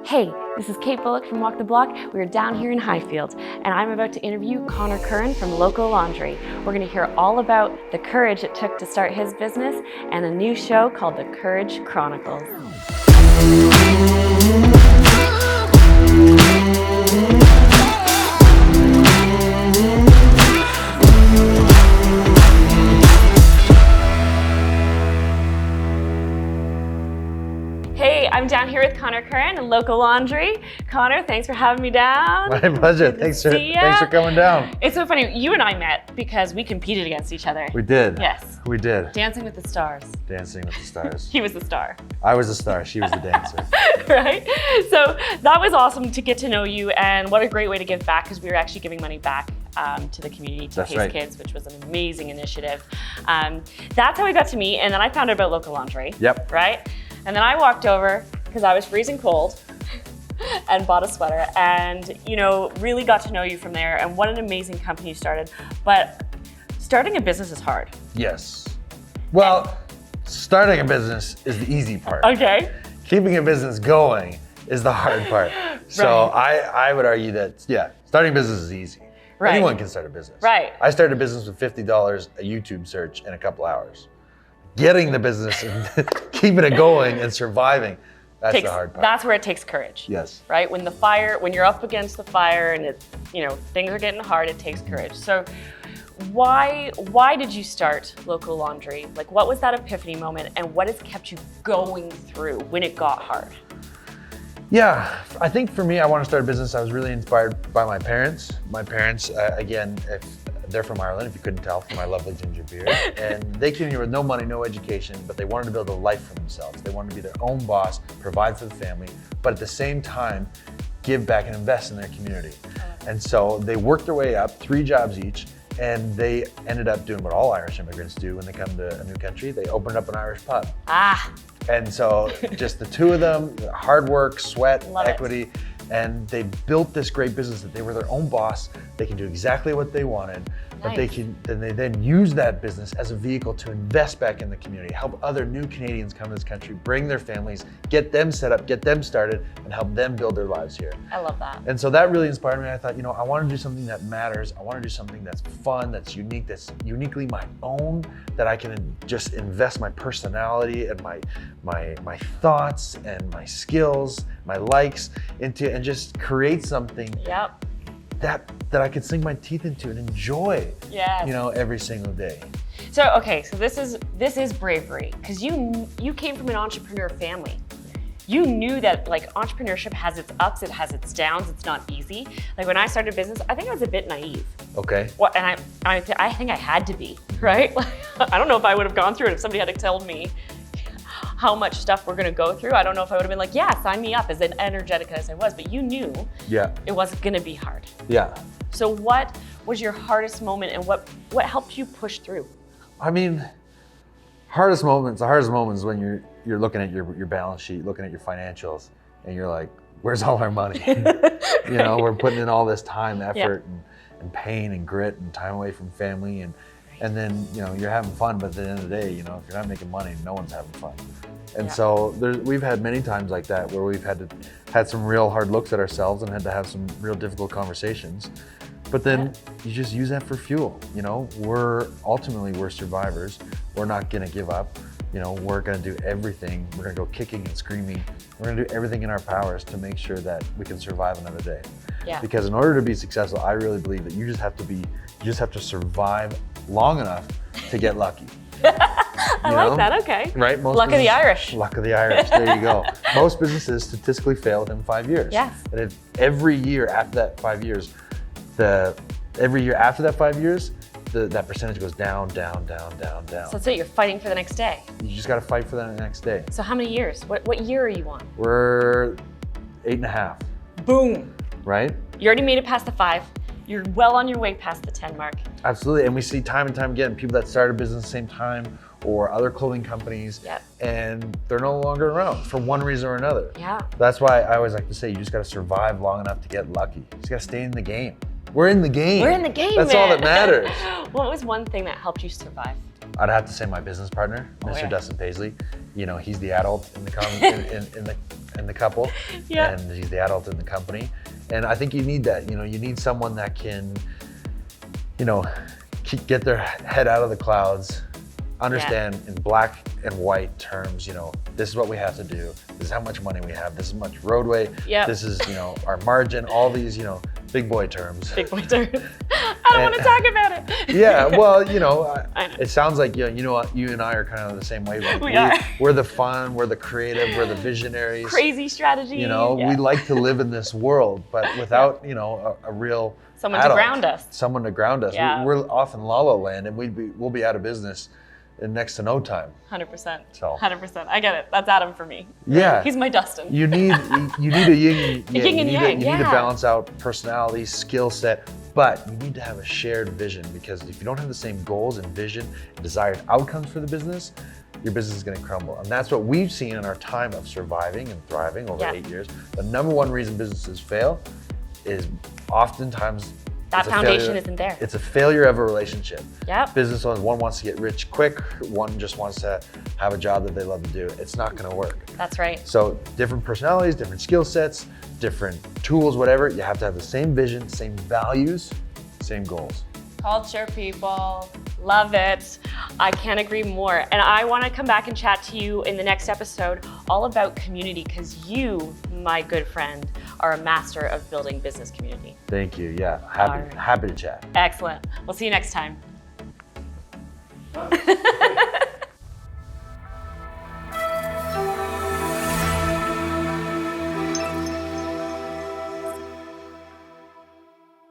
Hey, this is Kate Bullock from Walk the Block. We're down here in Highfield, and I'm about to interview Connor Curran from Local Laundry. We're going to hear all about the courage it took to start his business and a new show called the Courage Chronicles. I'm down here with Connor Curran and Local Laundry. Connor, thanks for having me down. My pleasure. Thanks for coming down. It's so funny. You and I met because we competed against each other. We did. Yes. We did. Dancing with the Stars. Dancing with the Stars. He was the star. I was the star. She was the dancer. Right? So that was awesome to get to know you, and what a great way to give back, because we were actually giving money back to the community, to Pace Kids, which was an amazing initiative. That's how we got to meet, and then I found out about Local Laundry. Yep. Right? And then I walked over, because I was freezing cold, and bought a sweater, and really got to know you from there, and what an amazing company you started. But starting a business is hard. Yes. Well, starting a business is the easy part. Okay. Keeping a business going is the hard part. So I would argue that, starting a business is easy. Right. Anyone can start a business. Right. I started a business with $50, a YouTube search, in a couple hours. Getting the business and keeping it going and surviving, that's the hard part. That's where it takes courage. Yes. Right? When you're up against the fire and things are getting hard, it takes courage. So why did you start Local Laundry? Like, what was that epiphany moment, and what has kept you going through when it got hard? Yeah, I think for me, I want to start a business. I was really inspired by my parents. My parents, again, they're from Ireland, if you couldn't tell from my lovely ginger beard. And they came here with no money, no education, but they wanted to build a life for themselves. They wanted to be their own boss, provide for the family, but at the same time, give back and invest in their community. And so they worked their way up, 3 jobs each, and they ended up doing what all Irish immigrants do when they come to a new country. They opened up an Irish pub. And so just the two of them, hard work, sweat, equity, and they built this great business that they were their own boss. They can do exactly what they wanted, but they then use that business as a vehicle to invest back in the community, help other new Canadians come to this country, bring their families, get them set up, get them started, and help them build their lives here. I love that. And so that really inspired me. I thought, I want to do something that matters. I want to do something that's fun, that's unique, that's uniquely my own, that I can just invest my personality and my thoughts and my skills, my likes into, and just create something that I could sink my teeth into and enjoy, every single day. So this is bravery, because you came from an entrepreneur family. You knew that entrepreneurship has its ups, it has its downs, it's not easy. Like when I started business, I think I was a bit naive. Okay. Well, and I think I had to be, right? I don't know if I would have gone through it if somebody had told me how much stuff we're gonna go through. I don't know if I would have been like, yeah, sign me up, as energetic as I was, but you knew it wasn't gonna be hard. Yeah. So what was your hardest moment, and what helped you push through? I mean, the hardest moments when you're looking at your balance sheet, looking at your financials, and you're like, where's all our money? We're putting in all this time, effort, and pain and grit and time away from family, and then you're having fun, but at the end of the day, if you're not making money, no one's having fun. And so we've had many times like that where we've had some real hard looks at ourselves and had to have some real difficult conversations. But then you just use that for fuel. We're survivors. We're not gonna give up. We're gonna do everything. We're gonna go kicking and screaming. We're gonna do everything in our powers to make sure that we can survive another day. Yeah. Because in order to be successful, I really believe that you just have to survive long enough to get lucky. I like that, okay. Right? Luck of the Irish. Luck of the Irish, there you go. Most businesses statistically fail within 5 years. Yes. And if every year after that 5 years, that percentage goes down, down, down, down, down. So that's it, you're fighting for the next day. You just gotta fight for that next day. So how many years? What year are you on? We're 8.5. Boom. Right? You already made it past the 5. You're well on your way past the 10 mark. Absolutely, and we see time and time again, people that started a business at the same time, or other clothing companies, and they're no longer around for one reason or another. Yeah. That's why I always like to say, you just gotta survive long enough to get lucky. You just gotta stay in the game. We're in the game. We're in the game, That's all that matters. What was one thing that helped you survive? I'd have to say my business partner, Mr. Dustin Paisley. he's the adult in the in the couple, Yeah. and he's the adult in the company. And I think you need that. You need someone that can, get their head out of the clouds, understand in black and white terms, this is what we have to do. This is how much money we have. This is much roadway. Yep. This is, our margin, all these, big boy terms. Big boy terms. I don't want to talk about it. Yeah, well, I know. it sounds like, you and I are kind of the same way. We are. We're the fun, we're the creative, we're the visionaries. Crazy strategy. We like to live in this world, but without, a real Someone adult, to ground us. Someone to ground us. Yeah. We're off in la la land, and we'll be out of business in next to no time. 100%. So. 100%. I get it. That's Adam for me. Yeah. He's my Dustin. You need a yin, yin and yang, you need to balance out personality, skill set, but you need to have a shared vision, because if you don't have the same goals and vision and desired outcomes for the business, your business is going to crumble. And that's what we've seen in our time of surviving and thriving over 8 years. The number one reason businesses fail is oftentimes that it's a foundation failure. isn't there. It's a failure of a relationship. Yep. Business owners, one wants to get rich quick, one just wants to have a job that they love to do. It's not going to work. That's right. So different personalities, different skill sets, different tools, whatever. You have to have the same vision, same values, same goals. Culture, people. Love it. I can't agree more. And I want to come back and chat to you in the next episode all about community, because you, my good friend, are a master of building business community. Thank you. Yeah, right. happy to chat. Excellent. We'll see you next time.